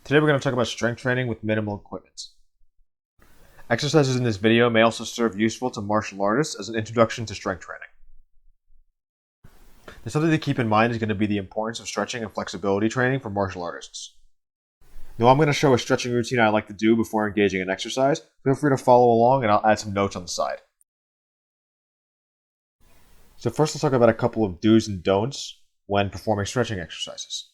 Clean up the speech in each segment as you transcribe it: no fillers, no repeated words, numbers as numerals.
Today we're going to talk about strength training with minimal equipment. Exercises in this video may also serve useful to martial artists as an introduction to strength training. There's something to keep in mind is going to be the importance of stretching and flexibility training for martial artists. Though I'm going to show a stretching routine I like to do before engaging in exercise, feel free to follow along and I'll add some notes on the side. So first let's talk about a couple of do's and don'ts when performing stretching exercises.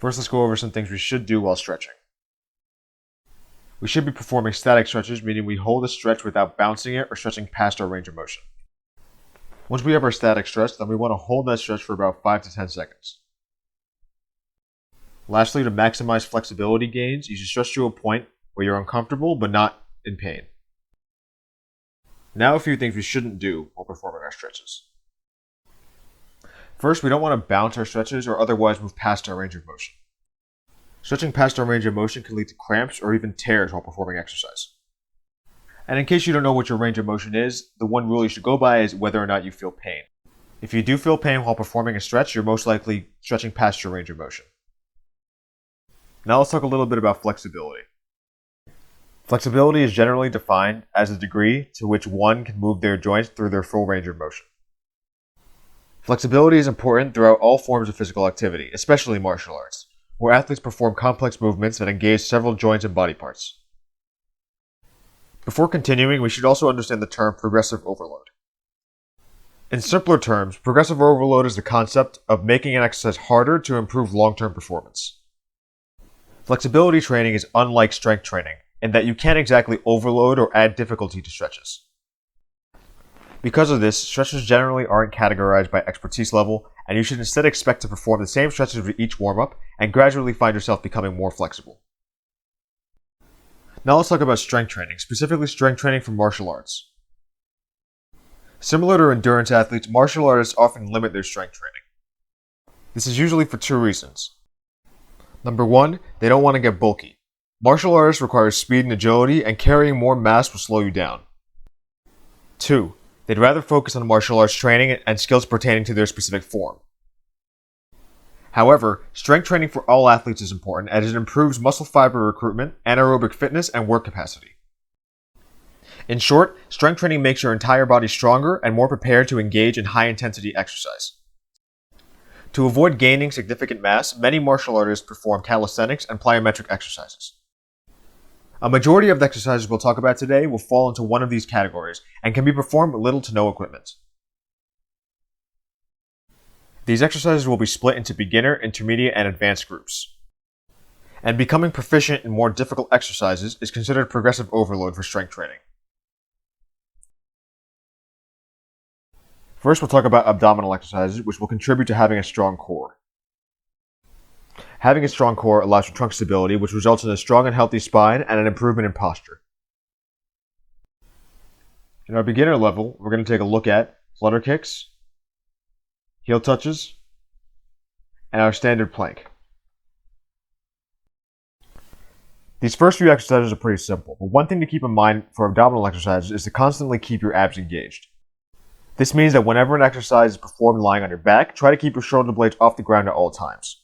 First, let's go over some things we should do while stretching. We should be performing static stretches, meaning we hold a stretch without bouncing it or stretching past our range of motion. Once we have our static stretch, then we want to hold that stretch for about 5 to 10 seconds. Lastly, to maximize flexibility gains, you should stretch to a point where you're uncomfortable but not in pain. Now a few things we shouldn't do while performing our stretches. First, we don't want to bounce our stretches or otherwise move past our range of motion. Stretching past our range of motion can lead to cramps or even tears while performing exercise. And in case you don't know what your range of motion is, the one rule you should go by is whether or not you feel pain. If you do feel pain while performing a stretch, you're most likely stretching past your range of motion. Now let's talk a little bit about flexibility. Flexibility is generally defined as the degree to which one can move their joints through their full range of motion. Flexibility is important throughout all forms of physical activity, especially martial arts, where athletes perform complex movements that engage several joints and body parts. Before continuing, we should also understand the term progressive overload. In simpler terms, progressive overload is the concept of making an exercise harder to improve long-term performance. Flexibility training is unlike strength training in that you can't exactly overload or add difficulty to stretches. Because of this, stretches generally aren't categorized by expertise level, and you should instead expect to perform the same stretches with each warm-up and gradually find yourself becoming more flexible. Now let's talk about strength training, specifically strength training for martial arts. Similar to endurance athletes, martial artists often limit their strength training. This is usually for two reasons. Number one, they don't want to get bulky. Martial artists require speed and agility, and carrying more mass will slow you down. Two, they'd rather focus on martial arts training and skills pertaining to their specific form. However, strength training for all athletes is important as it improves muscle fiber recruitment, anaerobic fitness, and work capacity. In short, strength training makes your entire body stronger and more prepared to engage in high-intensity exercise. To avoid gaining significant mass, many martial artists perform calisthenics and plyometric exercises. A majority of the exercises we'll talk about today will fall into one of these categories and can be performed with little to no equipment. These exercises will be split into beginner, intermediate, and advanced groups. And becoming proficient in more difficult exercises is considered progressive overload for strength training. First, we'll talk about abdominal exercises, which will contribute to having a strong core. Having a strong core allows for trunk stability, which results in a strong and healthy spine and an improvement in posture. In our beginner level, we're going to take a look at flutter kicks, heel touches, and our standard plank. These first few exercises are pretty simple, but one thing to keep in mind for abdominal exercises is to constantly keep your abs engaged. This means that whenever an exercise is performed lying on your back, try to keep your shoulder blades off the ground at all times.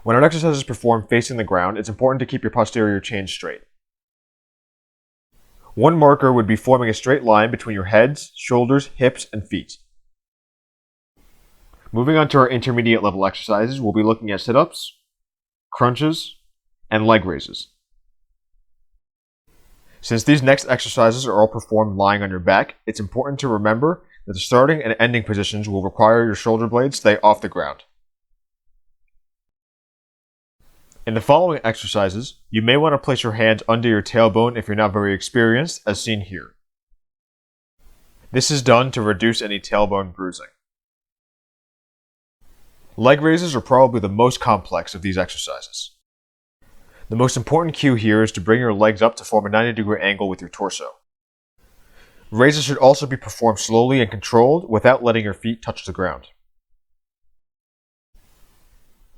When an exercise is performed facing the ground, it's important to keep your posterior chain straight. One marker would be forming a straight line between your heads, shoulders, hips, and feet. Moving on to our intermediate level exercises, we'll be looking at sit-ups, crunches, and leg raises. Since these next exercises are all performed lying on your back, it's important to remember that the starting and ending positions will require your shoulder blades stay off the ground. In the following exercises, you may want to place your hands under your tailbone if you're not very experienced, as seen here. This is done to reduce any tailbone bruising. Leg raises are probably the most complex of these exercises. The most important cue here is to bring your legs up to form a 90-degree angle with your torso. Raises should also be performed slowly and controlled without letting your feet touch the ground.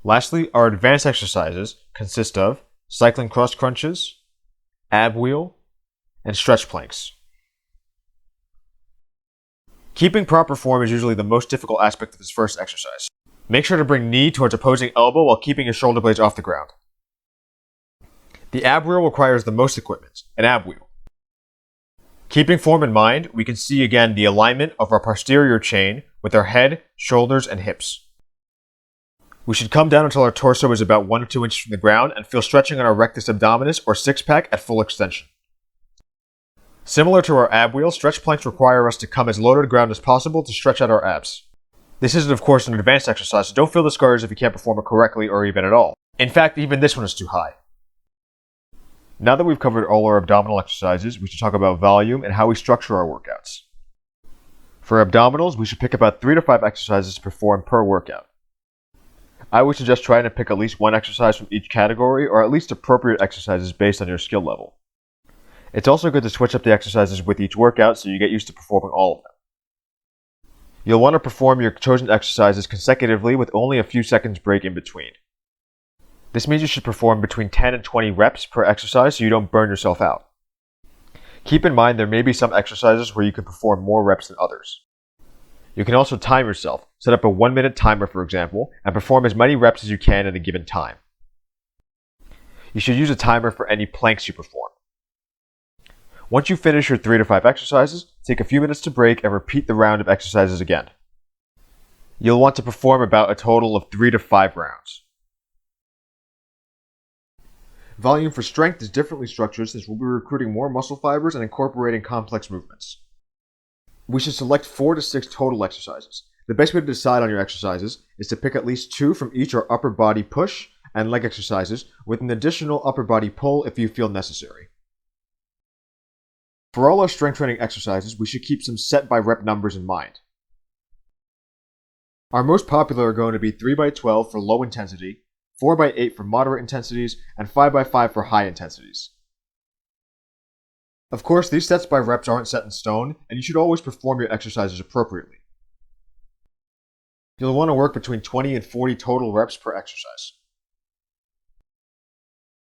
Lastly, our advanced exercises consist of cycling cross crunches, ab wheel, and stretch planks. Keeping proper form is usually the most difficult aspect of this first exercise. Make sure to bring knee towards opposing elbow while keeping your shoulder blades off the ground. The ab wheel requires the most equipment, an ab wheel. Keeping form in mind, we can see again the alignment of our posterior chain with our head, shoulders, and hips. We should come down until our torso is about 1 to 2 inches from the ground and feel stretching on our rectus abdominis or six-pack at full extension. Similar to our ab wheel, stretch planks require us to come as low to the ground as possible to stretch out our abs. This isn't, of course, an advanced exercise, so don't feel discouraged if you can't perform it correctly or even at all. In fact, even this one is too high. Now that we've covered all our abdominal exercises, we should talk about volume and how we structure our workouts. For abdominals, we should pick about 3 to 5 exercises to perform per workout. I would suggest trying to pick at least one exercise from each category, or at least appropriate exercises based on your skill level. It's also good to switch up the exercises with each workout so you get used to performing all of them. You'll want to perform your chosen exercises consecutively with only a few seconds break in between. This means you should perform between 10 and 20 reps per exercise so you don't burn yourself out. Keep in mind there may be some exercises where you can perform more reps than others. You can also time yourself, set up a 1-minute timer for example, and perform as many reps as you can at a given time. You should use a timer for any planks you perform. Once you finish your 3 to 5 exercises, take a few minutes to break and repeat the round of exercises again. You'll want to perform about a total of 3 to 5 rounds. Volume for strength is differently structured since we'll be recruiting more muscle fibers and incorporating complex movements. We should select 4 to 6 total exercises. The best way to decide on your exercises is to pick at least 2 from each our upper body push and leg exercises with an additional upper body pull if you feel necessary. For all our strength training exercises, we should keep some set by rep numbers in mind. Our most popular are going to be 3x12 for low intensity, 4x8 for moderate intensities, and 5x5 for high intensities. Of course, these sets by reps aren't set in stone, and you should always perform your exercises appropriately. You'll want to work between 20 and 40 total reps per exercise.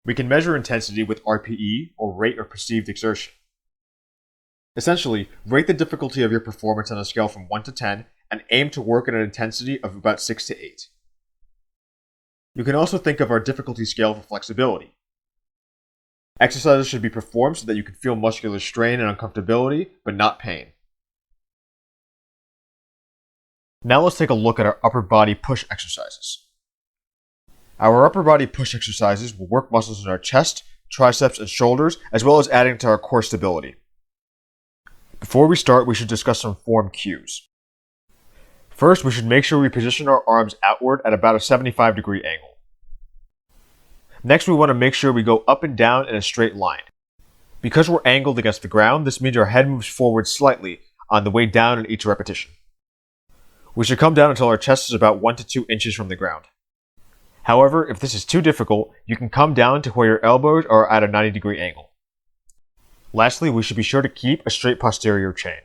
We can measure intensity with RPE, or rate of perceived exertion. Essentially, rate the difficulty of your performance on a scale from 1 to 10 and aim to work at an intensity of about 6 to 8. You can also think of our difficulty scale for flexibility. Exercises should be performed so that you can feel muscular strain and uncomfortability, but not pain. Now let's take a look at our upper body push exercises. Our upper body push exercises will work muscles in our chest, triceps, and shoulders, as well as adding to our core stability. Before we start, we should discuss some form cues. First, we should make sure we position our arms outward at about a 75-degree angle. Next, we want to make sure we go up and down in a straight line. Because we're angled against the ground, this means our head moves forward slightly on the way down in each repetition. We should come down until our chest is about 1 to 2 inches from the ground. However, if this is too difficult, you can come down to where your elbows are at a 90-degree angle. Lastly, we should be sure to keep a straight posterior chain.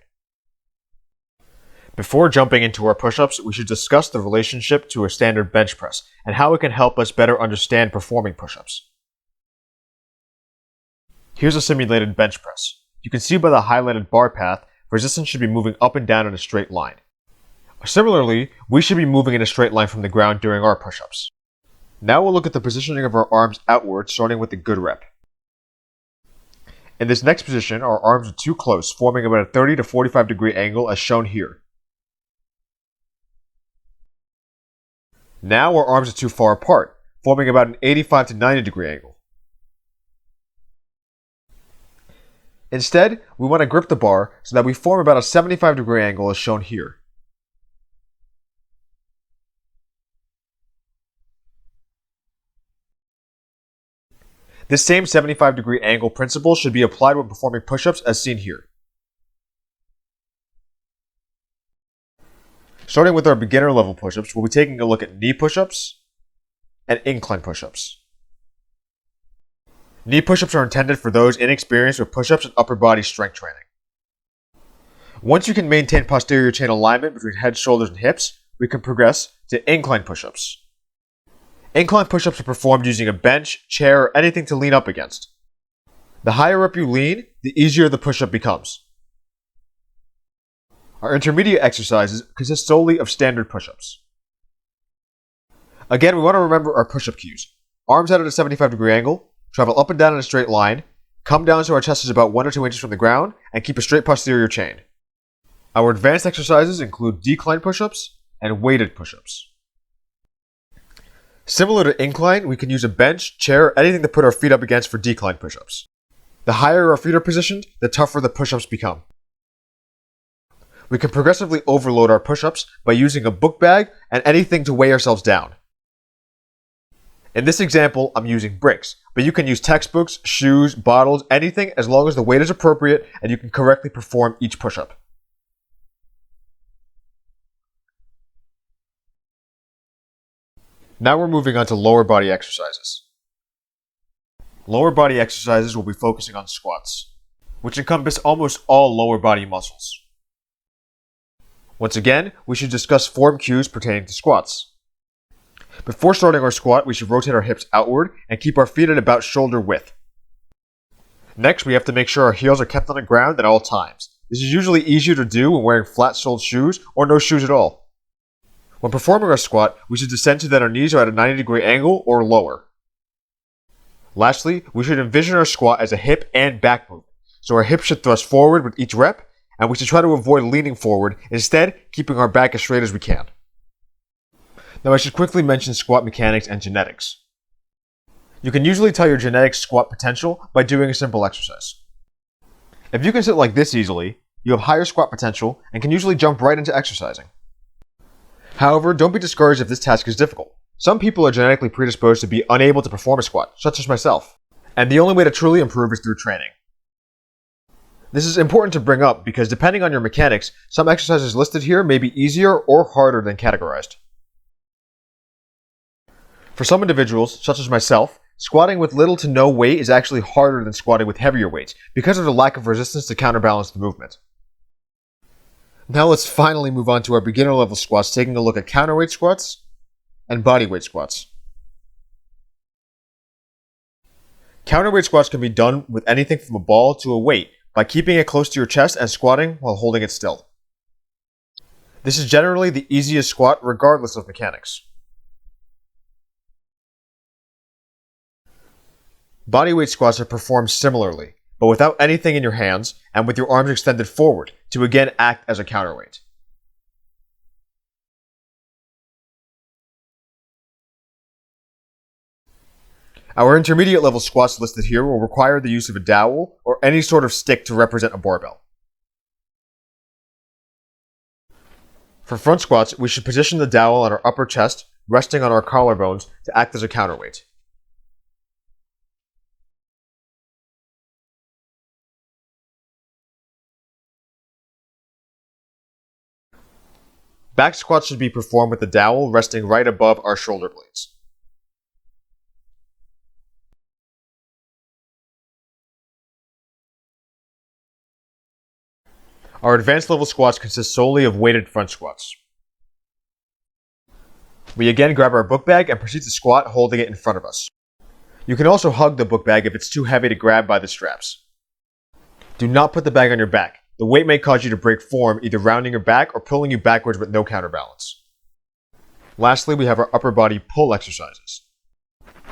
Before jumping into our push-ups, we should discuss the relationship to a standard bench press and how it can help us better understand performing push-ups. Here's a simulated bench press. You can see by the highlighted bar path, resistance should be moving up and down in a straight line. Similarly, we should be moving in a straight line from the ground during our push-ups. Now we'll look at the positioning of our arms outward, starting with the good rep. In this next position, our arms are too close, forming about a 30 to 45 degree angle as shown here. Now our arms are too far apart, forming about an 85 to 90 degree angle. Instead, we want to grip the bar so that we form about a 75 degree angle as shown here. This same 75-degree angle principle should be applied when performing push-ups as seen here. Starting with our beginner level push-ups, we'll be taking a look at knee push-ups and incline push-ups. Knee push-ups are intended for those inexperienced with push-ups and upper body strength training. Once you can maintain posterior chain alignment between head, shoulders, and hips, we can progress to incline push-ups. Incline push-ups are performed using a bench, chair, or anything to lean up against. The higher up you lean, the easier the push-up becomes. Our intermediate exercises consist solely of standard push-ups. Again, we want to remember our push-up cues. Arms out at a 75-degree angle, travel up and down in a straight line, come down so our chest is about 1 or 2 inches from the ground, and keep a straight posterior chain. Our advanced exercises include decline push-ups and weighted push-ups. Similar to incline, we can use a bench, chair, or anything to put our feet up against for decline push-ups. The higher our feet are positioned, the tougher the push-ups become. We can progressively overload our push-ups by using a book bag and anything to weigh ourselves down. In this example, I'm using bricks, but you can use textbooks, shoes, bottles, anything as long as the weight is appropriate and you can correctly perform each push-up. Now we're moving on to lower body exercises. Lower body exercises will be focusing on squats, which encompass almost all lower body muscles. Once again, we should discuss form cues pertaining to squats. Before starting our squat, we should rotate our hips outward and keep our feet at about shoulder width. Next, we have to make sure our heels are kept on the ground at all times. This is usually easier to do when wearing flat-soled shoes or no shoes at all. When performing our squat, we should descend so that our knees are at a 90-degree angle or lower. Lastly, we should envision our squat as a hip and back movement, so our hips should thrust forward with each rep, and we should try to avoid leaning forward, instead keeping our back as straight as we can. Now I should quickly mention squat mechanics and genetics. You can usually tell your genetic squat potential by doing a simple exercise. If you can sit like this easily, you have higher squat potential and can usually jump right into exercising. However, don't be discouraged if this task is difficult. Some people are genetically predisposed to be unable to perform a squat, such as myself, and the only way to truly improve is through training. This is important to bring up because depending on your mechanics, some exercises listed here may be easier or harder than categorized. For some individuals, such as myself, squatting with little to no weight is actually harder than squatting with heavier weights because of the lack of resistance to counterbalance the movement. Now let's finally move on to our beginner level squats, taking a look at counterweight squats and bodyweight squats. Counterweight squats can be done with anything from a ball to a weight by keeping it close to your chest and squatting while holding it still. This is generally the easiest squat regardless of mechanics. Bodyweight squats are performed similarly, but without anything in your hands and with your arms extended forward to again act as a counterweight. Our intermediate level squats listed here will require the use of a dowel or any sort of stick to represent a barbell. For front squats, we should position the dowel on our upper chest, resting on our collarbones to act as a counterweight. Back squats should be performed with the dowel resting right above our shoulder blades. Our advanced level squats consist solely of weighted front squats. We again grab our book bag and proceed to squat holding it in front of us. You can also hug the book bag if it's too heavy to grab by the straps. Do not put the bag on your back. The weight may cause you to break form, either rounding your back or pulling you backwards with no counterbalance. Lastly, we have our upper body pull exercises.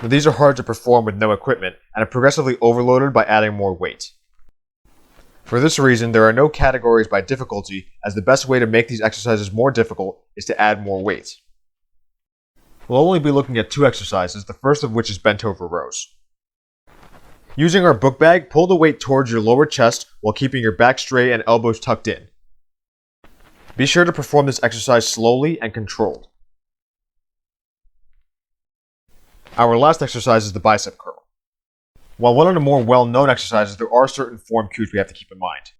Now, these are hard to perform with no equipment and are progressively overloaded by adding more weight. For this reason, there are no categories by difficulty, as the best way to make these exercises more difficult is to add more weight. We'll only be looking at 2 exercises, the first of which is bent over rows. Using our book bag, pull the weight towards your lower chest while keeping your back straight and elbows tucked in. Be sure to perform this exercise slowly and controlled. Our last exercise is the bicep curl. While one of the more well-known exercises, there are certain form cues we have to keep in mind.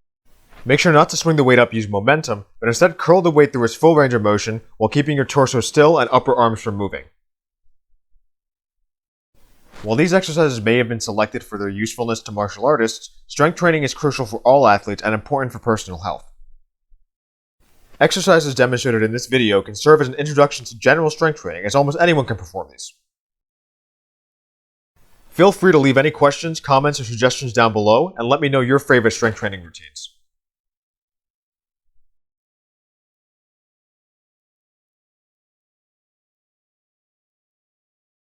Make sure not to swing the weight up using momentum, but instead curl the weight through its full range of motion while keeping your torso still and upper arms from moving. While these exercises may have been selected for their usefulness to martial artists, strength training is crucial for all athletes and important for personal health. Exercises demonstrated in this video can serve as an introduction to general strength training, as almost anyone can perform these. Feel free to leave any questions, comments, or suggestions down below, and let me know your favorite strength training routines.